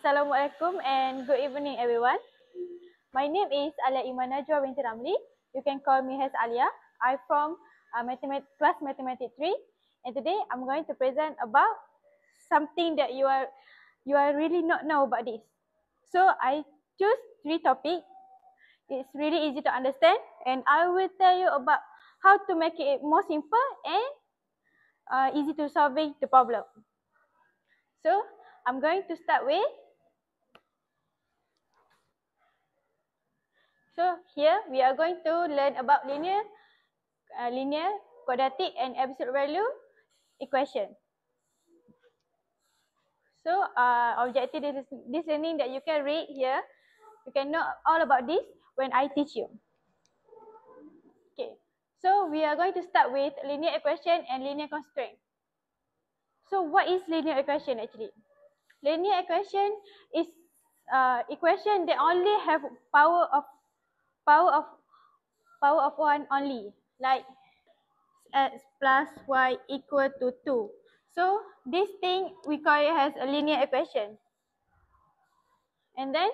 Assalamualaikum and good evening everyone. My name is Alia Iman Najwa binti Ramli. You can call me as Alia. I'm from class Mathematics 3 and today I'm going to present about something that you are really not know about this. So I choose 3 topics. It's really easy to understand and I will tell you about how to make it more simple and easy to solving the problem. So I'm going to start with. So here we are going to learn about linear, quadratic and absolute value equation. So objective this learning that you can read here, you can know all about this when I teach you. Okay, so we are going to start with linear equation and linear constraint. So what is linear equation actually? Linear equation is equation that only have power of 1 only, like x plus y equal to 2. So this thing we call it as a linear equation. And then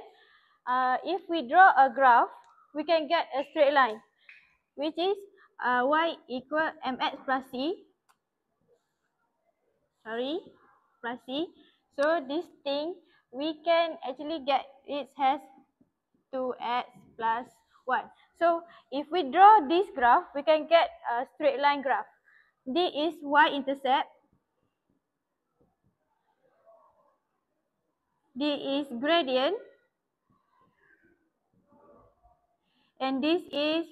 if we draw a graph, we can get a straight line, which is y equal mx plus c. Plus c. So this thing we can actually get it has 2x plus 1. So if we draw this graph, we can get a straight line graph. This is y-intercept. This is gradient. And this is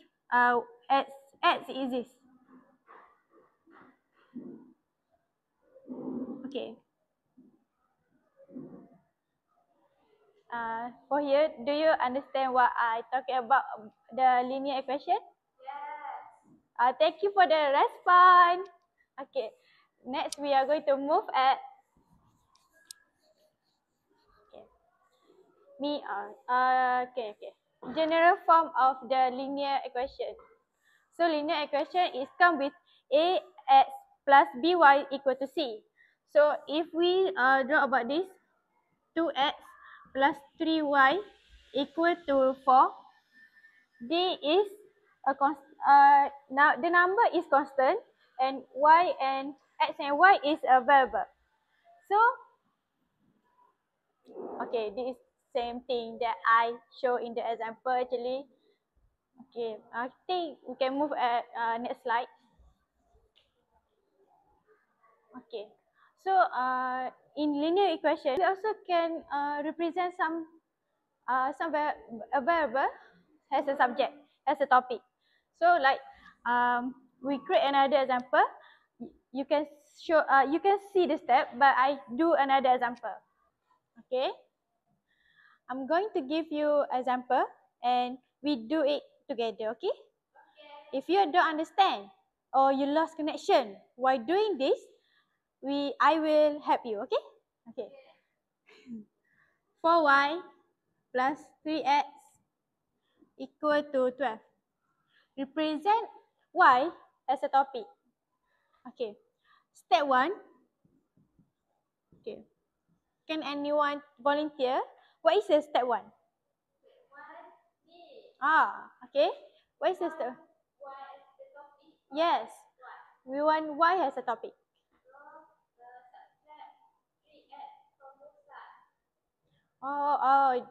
x is this. Okay. For here, do you understand what I talking about the linear equation? Yes. Thank you for the response. Okay. Next, we are going to move at. Okay. General form of the linear equation. So linear equation is come with ax plus by equal to c. So if we draw about this, 2x plus 3y equal to 4. D is a now the number is constant and y and x and y is a variable. So okay, this is same thing that I show in the example actually. Okay, I think we can move at next slide. Okay, so in linear equation, we also can represent some variable as a subject, as a topic. So like we create another example. You can show, you can see the step, but I do another example. Okay. I'm going to give you example and we do it together. Okay. If you don't understand or you lost connection while doing this, I will help you. Okay. Okay. 4y plus 3x equal to 12. Represent y as a topic. Okay. Step 1. Okay. Can anyone volunteer? What is the step 1? Okay. What is the step? Y as the topic. Yes. We want y as a topic.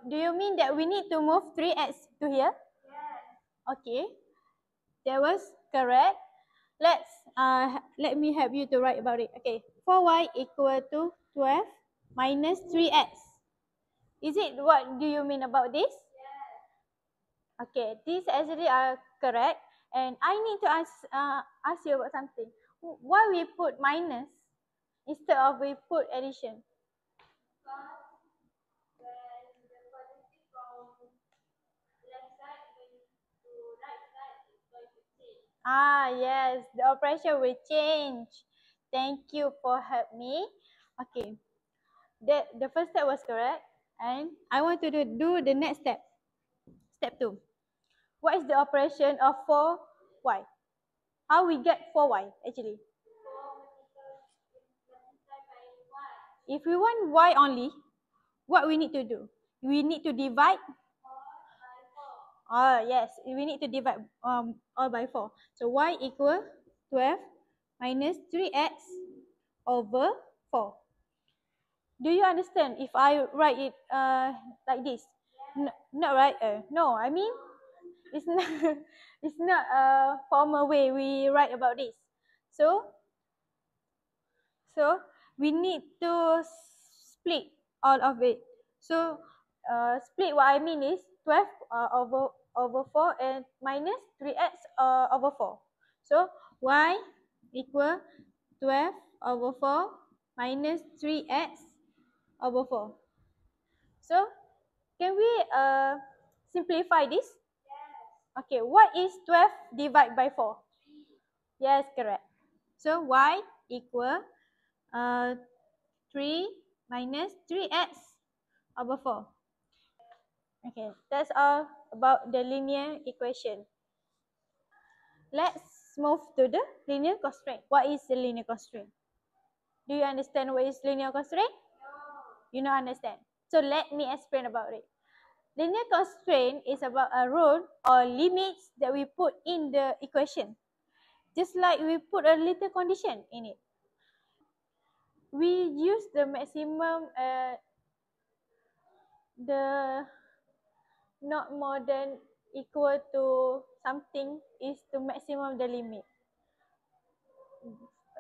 Do you mean that we need to move 3x to here? Yes. Okay. That was correct. Let me help you to write about it. Okay. 4y equal to 12 minus 3x. Is it what do you mean about this? Yes. Okay. These actually are correct. And I need to ask you about something. Why we put minus instead of we put addition? Yes, the operation will change. Thank you for helping me. Okay, the first step was correct, and I want to do the next step. Step 2. What is the operation of 4y? How we get 4y actually? If we want y only, what we need to do? We need to divide. Yes, we need to divide all by 4. So y equal 12 minus 3x over 4. Do you understand if I write it like this? Not right? No, I mean it's not it's not a formal way we write about this. So we need to split all of it. So split, what I mean is 12 over 4 and minus 3x over 4. So y equal 12 over 4 minus 3x over 4. So can we simplify this? Okay, what is 12 divided by 4? Yes, correct. So y equal 3 minus 3x over 4. Okay, that's all about the linear equation. Let's move to the linear constraint. What is the linear constraint? Do you understand what is linear constraint? No. You don't understand. So let me explain about it. Linear constraint is about a rule or limits that we put in the equation. Just like we put a little condition in it. We use the maximum, the not more than equal to something is to maximum the limit.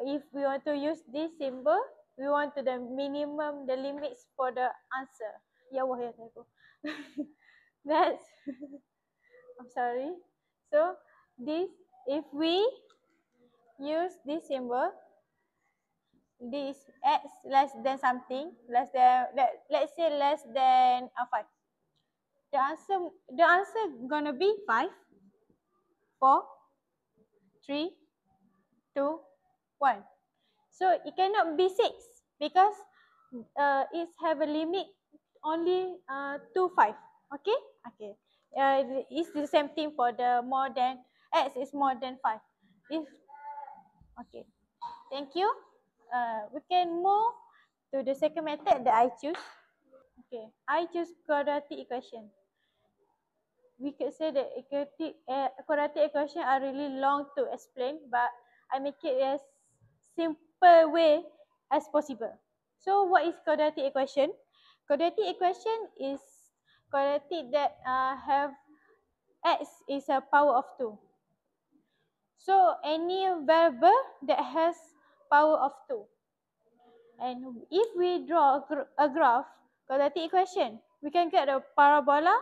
If we want to use this symbol, we want to the minimum the limits for the answer. Ya Allah, ya Allah. That's I'm sorry. So this, if we use this symbol, this x less than something, let's say less than 5. The answer gonna be 5, 4, 3, 2, 1. So it cannot be 6 because it have a limit only to 5. Okay? Okay. It's the same thing for the more than x is more than 5. If okay, thank you. We can move to the second method that I choose. Okay, I choose quadratic equation. We could say that quadratic equation are really long to explain, but I make it as simple way as possible. So what is quadratic equation? Quadratic equation is quadratic that have x is a power of 2. So any variable that has power of 2. And if we draw a graph, quadratic equation, we can get a parabola.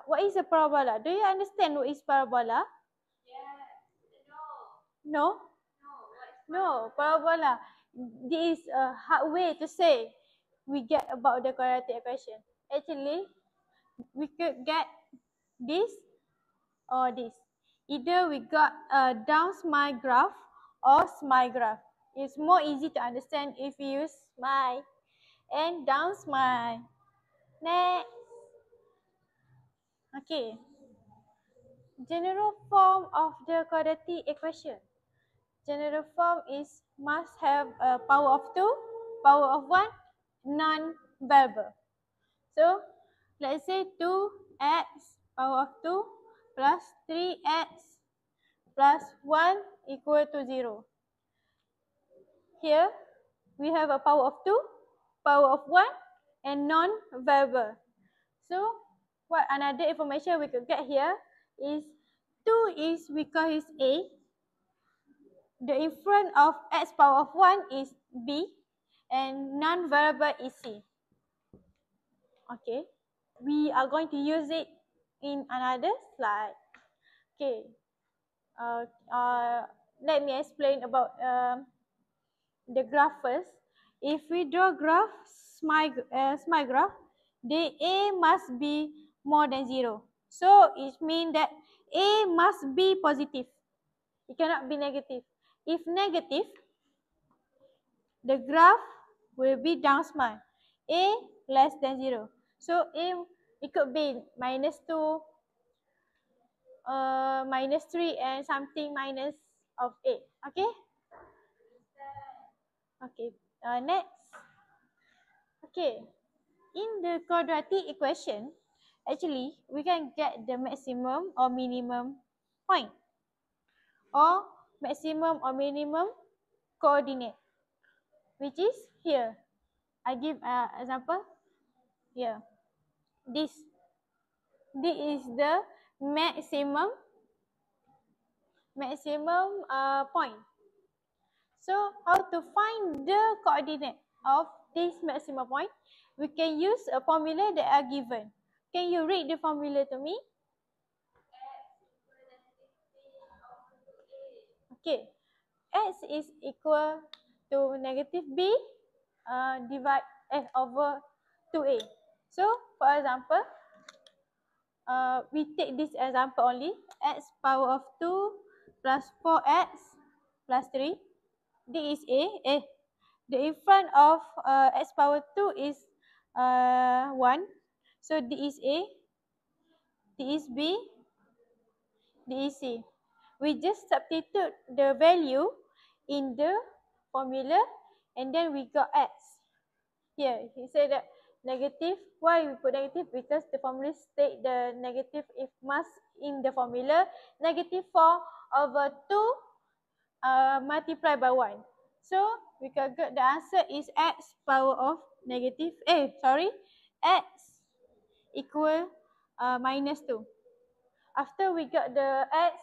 What is a parabola? Do you understand what is parabola? Yes. No? No, parabola. This is a hard way to say we get about the quadratic equation. Actually, we could get this or this. Either we got a down smile graph or smile graph. It's more easy to understand if you use smile and down smile. Next. Okay. General form of the quadratic equation. General form is must have a power of 2, power of 1, non-variable. So, let's say 2x power of 2 plus 3x plus 1 equal to 0. Here, we have a power of 2, power of 1, and non-variable. So, what another information we could get here is 2 is we call is A. The in front of x power of 1 is B, and non-variable is C. Okay, we are going to use it in another slide. Okay, let me explain about the graph first. If we draw graph, smile graph, the A must be more than 0. So it means that A must be positive. It cannot be negative. If negative, the graph will be down smile. A less than 0. So A, it could be minus 2, minus 3, and something minus of 8. Okay? Okay. Next. Okay, in the quadratic equation, actually we can get the maximum or minimum point or maximum or minimum coordinate, which is here. I give example here. This is the maximum point. So how to find the coordinate of this maximum point? We can use a formula that are given. Can you read the formula to me? Okay, x is equal to negative b divide f over 2a. So for example, we take this example only, x power of 2 plus 4x plus 3. D is a. The in front of x power 2 is 1. So D is a, D is b, D is c. We just substitute the value in the formula and then we got x. Here, he said that negative. Why we put negative? Because the formula state the negative if must in the formula. Negative 4 over 2 multiplied by 1. So we can get the answer is x power of negative x equal minus 2. After we got the x,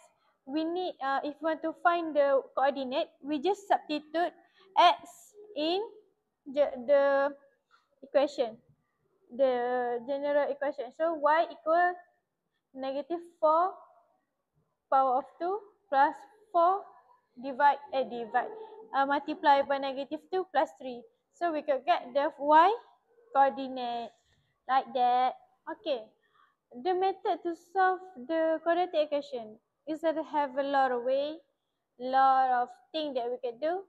we need if we want to find the coordinate, we just substitute x in the equation, the general equation. So y equal negative 4 power of 2 plus 4 multiply by negative 2 plus 3. So we can get the y coordinate like that. Okay. The method to solve the quadratic equation is that have a lot of way, lot of things that we can do.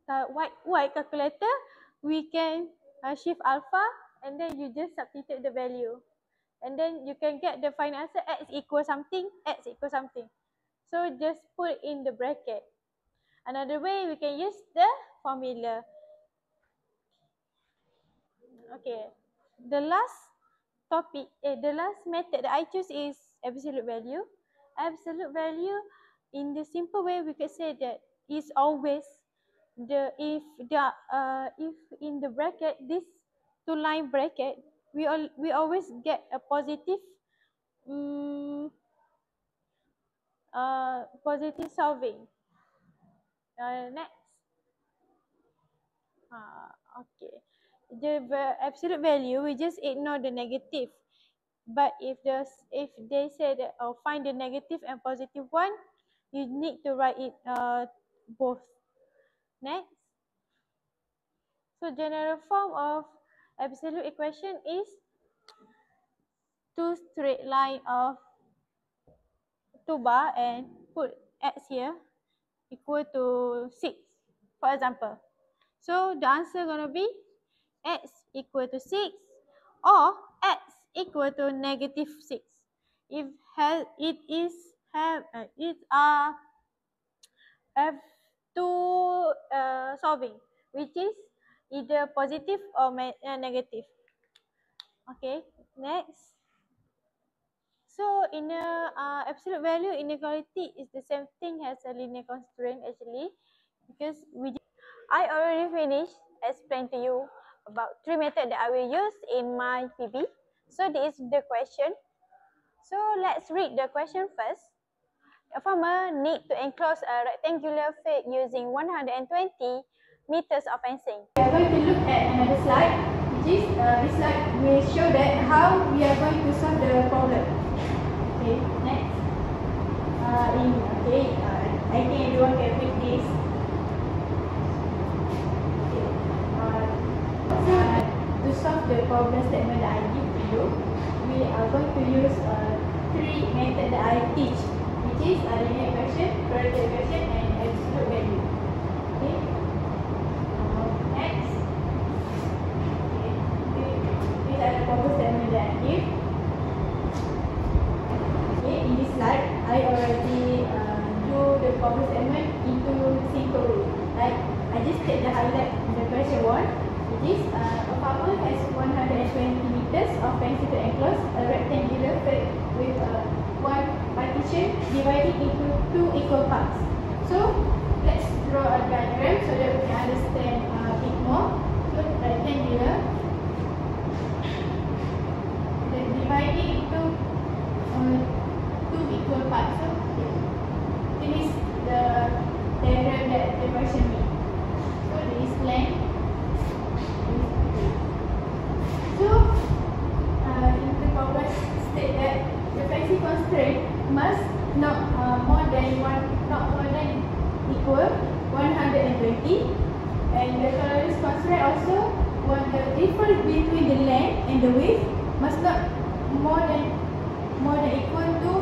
Y calculator, we can shift alpha and then you just substitute the value. And then you can get the final answer x equals something, x equals something. So just put in the bracket. Another way we can use the formula. Okay. The last method that I choose is absolute value. Absolute value, in the simple way we could say that is always if in the bracket, this two line bracket, we always get a positive positive solving. Next. Okay. The absolute value, we just ignore the negative. But if they say that find the negative and positive one, you need to write it both. Next. So general form of absolute equation is two straight line of 2 bar and put x here equal to 6, for example. So the answer gonna be x equal to 6 or x equal to negative 6. If it have two solving, which is either positive or negative. Okay, next. So in a absolute value inequality is the same thing as a linear constraint actually, because I already finished explain to you about 3 methods that I will use in my PB. So this is the question. So let's read the question first. A farmer needs to enclose a rectangular field using 120 meters of fencing. We are going to look at another slide, which is this slide will show that how we are going to solve the problem. Okay, next. I think everyone can read this. To solve the problem statement that I give to you, we are going to use 3 methods that I teach, which is linear equation, quadratic equation, and absolute value. Okay. Next. Okay. These are the problem statement that I give. Okay. In this slide, I already do the problem statement into simple way. Like I just take the highlight in the question 1. This a farmer has 120 meters of fencing to enclose a rectangular field with one partition divided into 2 equal parts. So let's draw a diagram so that we can understand a bit more. So rectangular, then divided into 2 equal parts. So this is the diagram that the question made. So this is length. So in the problem state that the fencing constraint must not more than equal 120, and the tolerance constraint also the difference between the length and the width must not more than equal to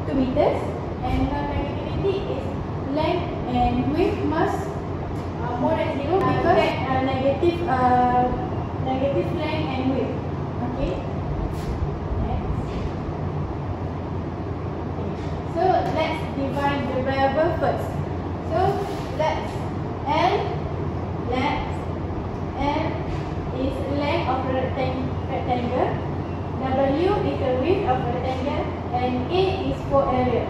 2 meters, and non-negativity is length and width must more than 0 because negative length and width. Okay. Next. Okay. So let's divide the variable first. So let's L is length of the rectangle, W is the width of the rectangle, and A is for area.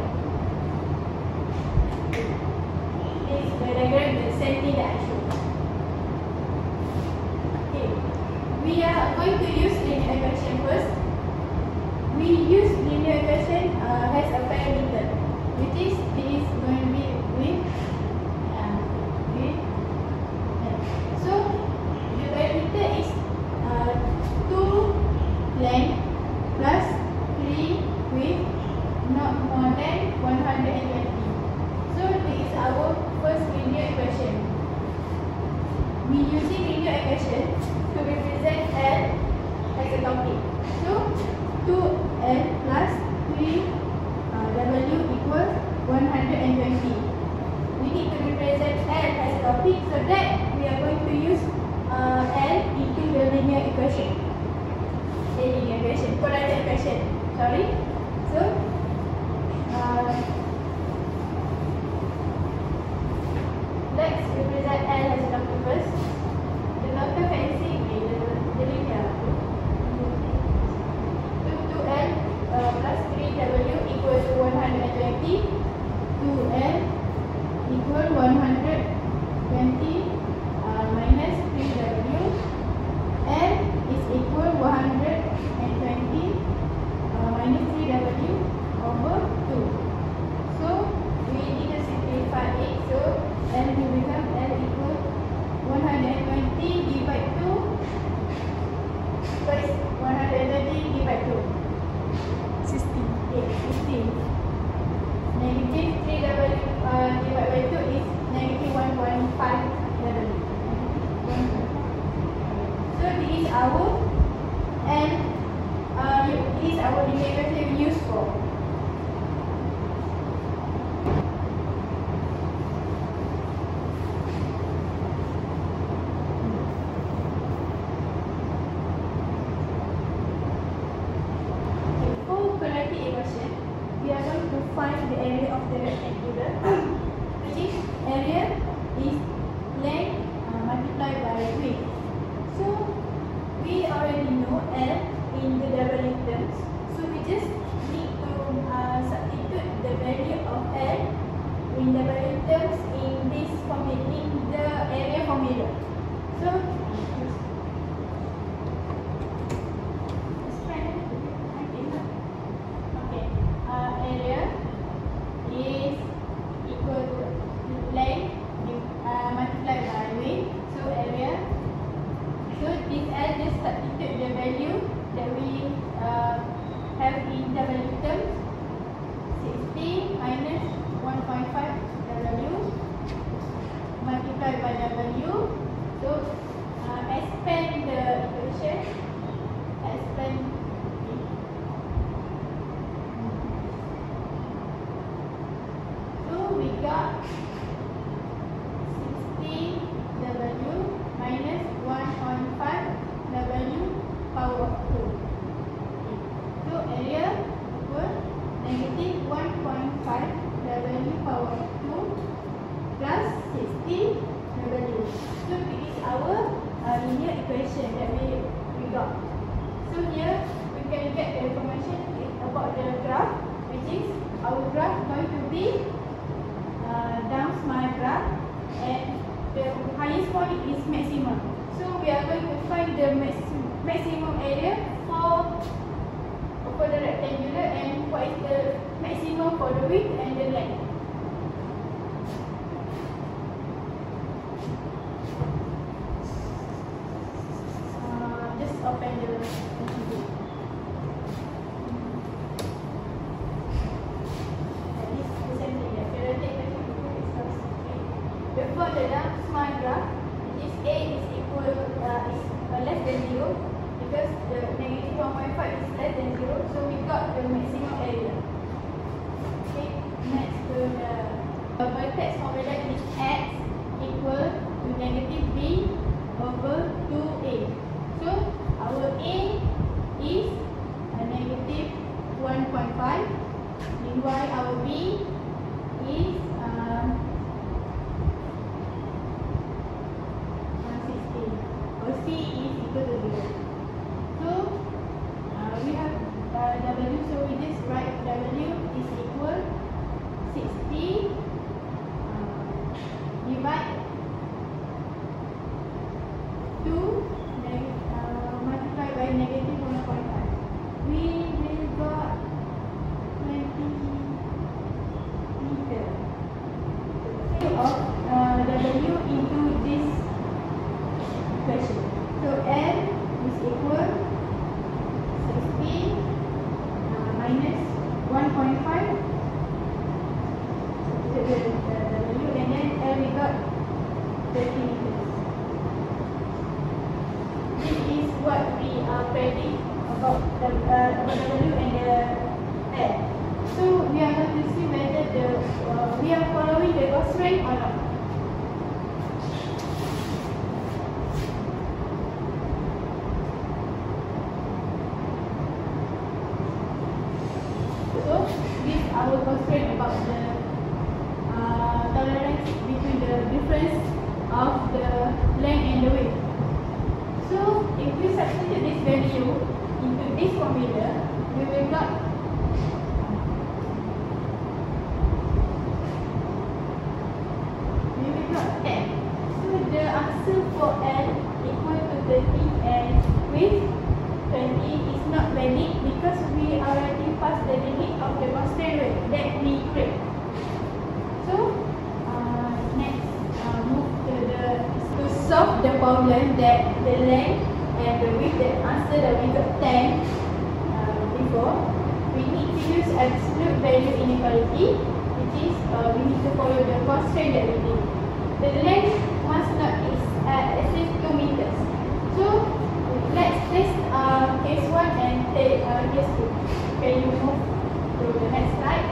This is the diagram, the same thing that I showed. Okay. We are going to use linear equation first. We use linear equation has a parameter, which is this is going to be width. So the parameter is 2 length plus 3 width not more than 120. So this is our first linear equation. We using linear equation to represent L as a topic. So 2L plus 3 W equals 120. We need to represent L as a topic, so that we are going to use L into the linear equation. Quadratic equation. Sorry. So let's represent L as a topic first. The local fencing is the linear. 2L plus 3W equals 120. 2L equal 120 minus 3W. L is equal 120 minus 3W over 2. So we need to simplify it. So L will become L equal 120 divided 2. What is 120 divided 2? 16. Okay, 16. Negative 3W divided by 2 is negative 1.5W. So this is our this is our linear equation we use for. For quadratic equation, we are going to find the area of the rectangular, which is area is length multiplied by width. So we already know L in the W terms, so we just need to substitute the value of L in W terms in this formula, in the area formula. So area is equal to length multiplied by width. So area. So this L just substitute the value that we have in W terms. 60 minus 1.5 W multiplied by W. So expand the equation. Expand. So we got 60W minus 1.5W power of 2. So area equal negative 1.5W power of 2 plus 60W linear equation that we got. So here we can get the information about the graph, which is our graph going to be down smile graph, and the highest point is maximum. So we are going to find the maximum area for the rectangular, and what is the maximum for the width and the length. Just open the video. For the down smile graph, this A is equal less than 0, because the negative 1.5 is less than 0, so we got the maximum area. Okay, next to the vertex formula is x equal to negative b over 2a. So our A is a negative 1.5, meanwhile our B is 16, or C is equal to 0. So we have W, so we just write W is equal 60 divide 2 multiplied by negative 1.5. We will got 20 meter of W into this equation. So L is equal 60 minus 1.5. So the W, and then L we got 30 meters. This is what we are predicting about the W and the L. So we are going to see whether we are following the constraint or not. So this is our constraint about the tolerance between the difference of the length and the width. So if we substitute this value into this formula, we will got L. So the answer for L equal to 30, and with 20 is not valid because we already passed the limit of the constraint that we create. So next, move to solve the problem that the length and the width, the answer that we got 10 before. We need to use absolute value inequality, which is we need to follow the constraint that we did. The length must not exceed 2 meters. So let's test case 1 and case 2. Can you move to the next slide?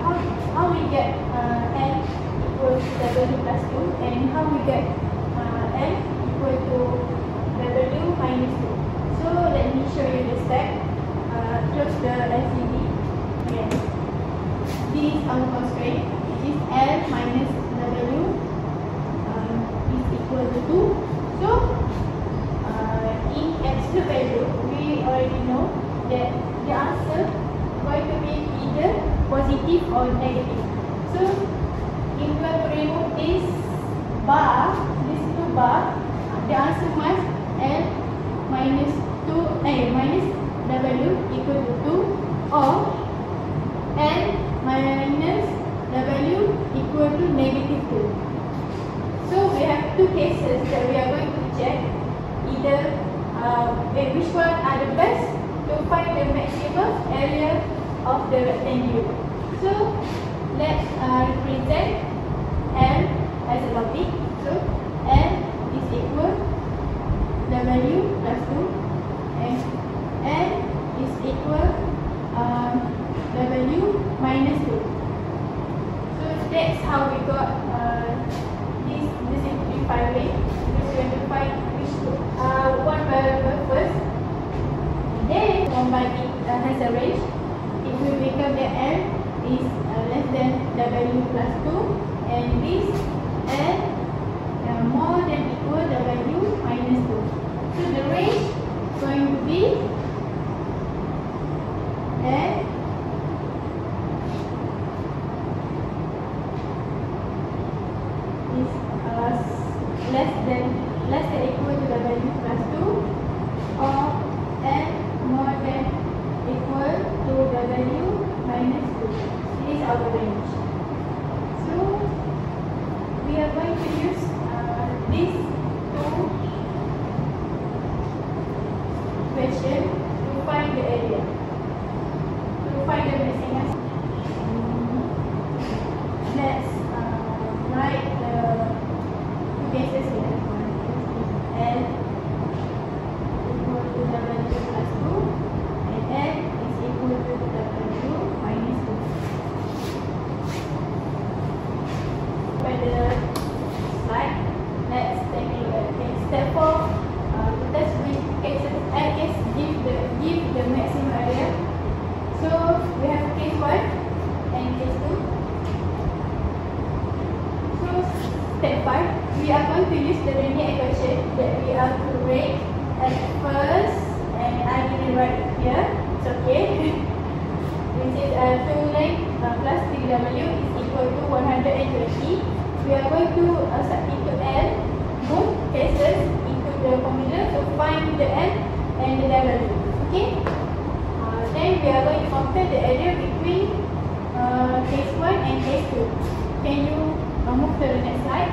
How we get L equals W plus 2, and how we get L equal to W minus 2. So let me show you the step. Close the LCD. Yes. This is our constraint, which is L minus W is equal to 2. So in absolute value, we already know that the answer is going to be either positive or negative. So if we are to remove this bar, these two bar, the answer must L minus 2 minus W equal to 2, or L minus W equal to negative 2. So we have two cases that we are going to check, either which one are the best to find the maximum area of the rectangle. So let's represent L as a topic. So L is equal W plus 2, and L is equal W minus 2. So that's how we got this simplified way, because we have to find which one variable first. Then combine it has a range. It will become that L is less than W plus 2, and this L more than equal W minus 2. So less than equal to W plus 2, or L more than equal to W minus 2. This is our range. So we are going to use these two questions to find the area, to find the maximum. Let's write the two cases here. L equal to W plus 2 and L is equal to W minus 2. By the slide, let's take a look at step 4. To test which cases L is give the maximum area. So we have case 1 and case 2. So step 5, we are going to use the linear equation that we are to rate at first, and I didn't write it here. It's okay. Which is 2 length plus 3W is equal to 120. We are going to substitute L, both cases, into the formula to find the L and the W. Okay. Then we are going to compare the area between case 1 and case 2. Can you move to the next slide?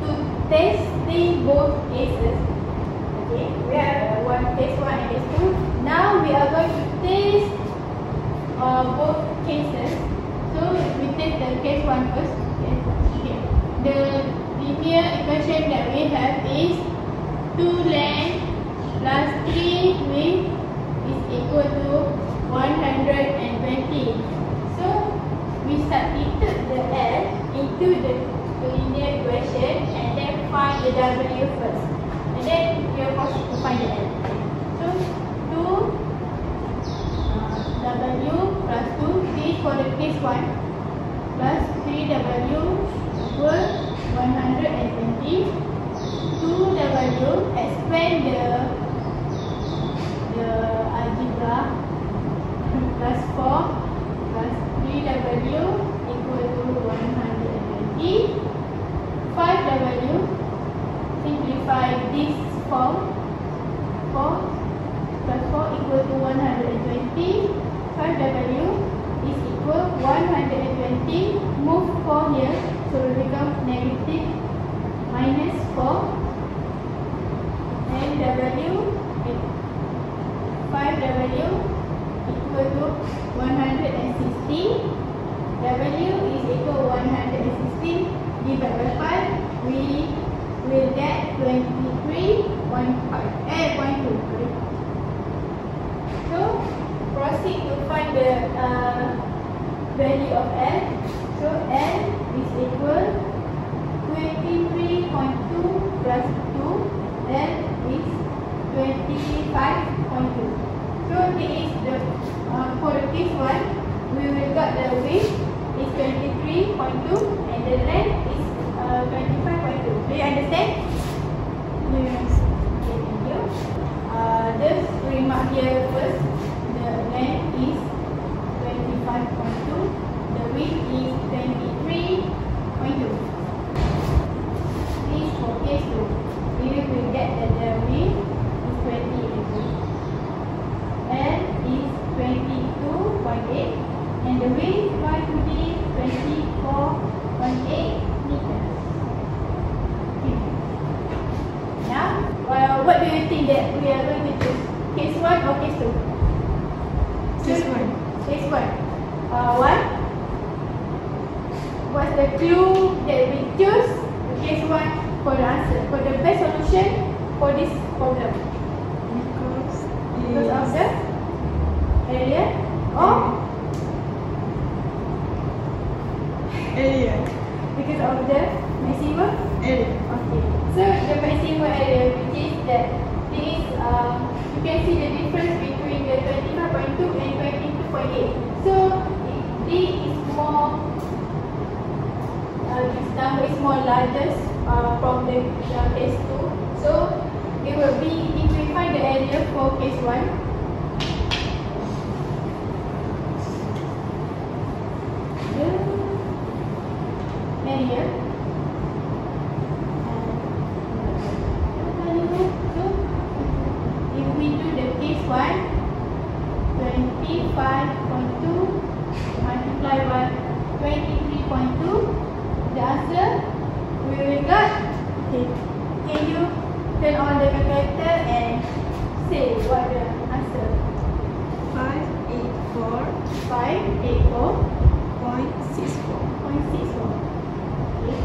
To testing both cases. Okay, we have case 1 and case 2. Now we are going to test both cases. So we take the case 1 first. Okay. The linear equation that we have is 2 length plus 3 width is equal to 120. So we substitute the L into the linear equation and then find the W first. And then we are forced to find the L. So 2 W plus 2, this for the case 1, plus 3W equal 120. 2W, expand the algebra, plus 4 plus 3W equal to 120. 5W, simplify this form. 4 plus 4 equal to 120. 5W is equal 120. Move 4 here, so it becomes negative minus 4. And W, 5W equal to 160. W is equal to 160 divided by 5. We will get 23.2. So proceed to find the value of L. So L is equal 23.2 plus 2. L is 25.2. So this is the for this one, we will got the width is 23.2 and the length is 25.2. Do you understand? Yes. Okay, thank you. Just remark here first. The length is 25.2. The width is 23.2. This for case 2. We will get that the width is 28. L is 22.8 and the width Y to be 24.8 meters. Okay. Now, what do you think that we are going to choose? Case 1 or case 2? Case 1. Case 1. What? What's the clue that we choose? Case 1 for the answer, for the best solution for this problem. Because of the area or area. because of the maximum Area. Okay. So the maximum area, which is that this you can see the difference between the 25.2 and 22.8. So this is more this number is more largest from the case 2. So it will be, if we find the area for case 1, the area. So if we do the case 1, 25.2 multiplied by 23.2, the answer we will get. Okay, can you turn on the calculator and say what the answer? 584.64. 584.64. Okay,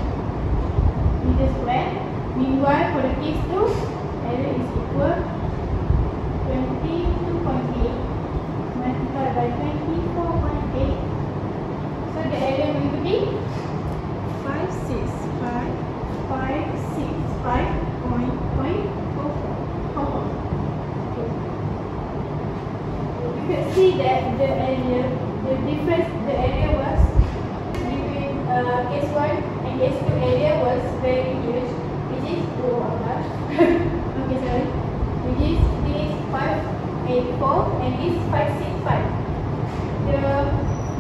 we just square. Meanwhile, for the case 2, area is equal 22.8 multiplied by 24.8. So the area will be 565.44. You can see that the area, the difference, the area was between case 1 and case 2 area was very huge, which is okay, sorry, which is this 584 and this 565.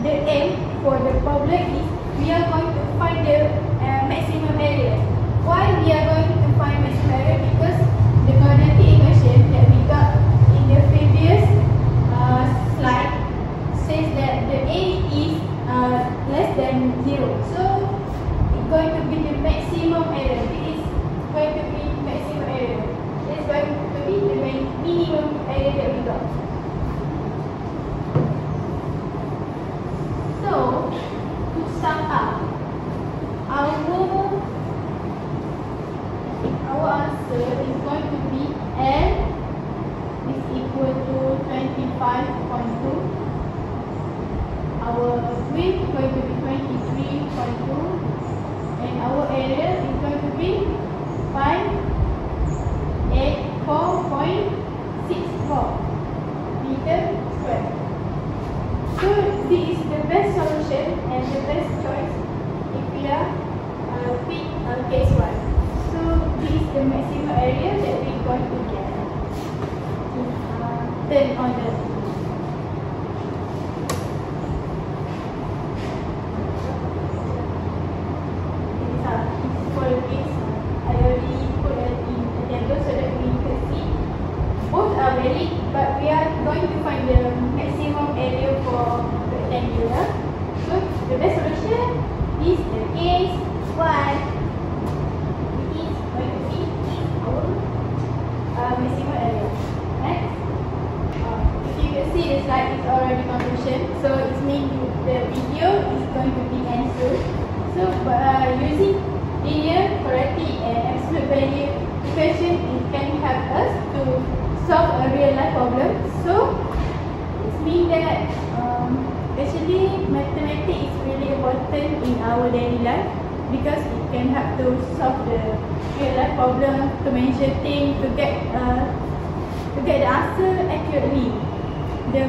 The aim for the problem is we are going to find the maximum area. Why we are going to find maximum area? Because the quadratic equation that we got in the previous slide says that the A is less than 0. So it's going to be the maximum area. This is going to be maximum area. This is going to be the minimum area that we got. So to sum up, our answer is going to be L is equal to 25.2. Our width is going to be 23.2, and our area is going to be 584.64 meter square. So this is the best solution and the best choice if we are pick case 1. So this is the maximum area that we are going to get. Turn on the for this, I already put it in the table so that we can see both are valid, but we are going to find the maximum area for rectangular. So the best solution is the case 1. It is going to be our maximum area. Next, if you can see the slide is already conclusion, so it means the video is going to be answered. So using linear, quadratic and absolute value equation, it can help us to solve a real life problem. So it means that actually mathematics is really important in our daily life because it can help to solve the real life problem, to measure things, to get the answer accurately, the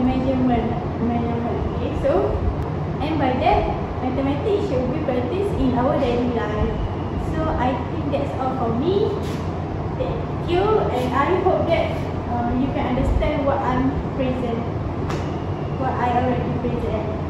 measurement. Okay, so and by that mathematics should be practiced in our daily life. So I think that's all for me. Thank you, and I hope that you can understand what I already present.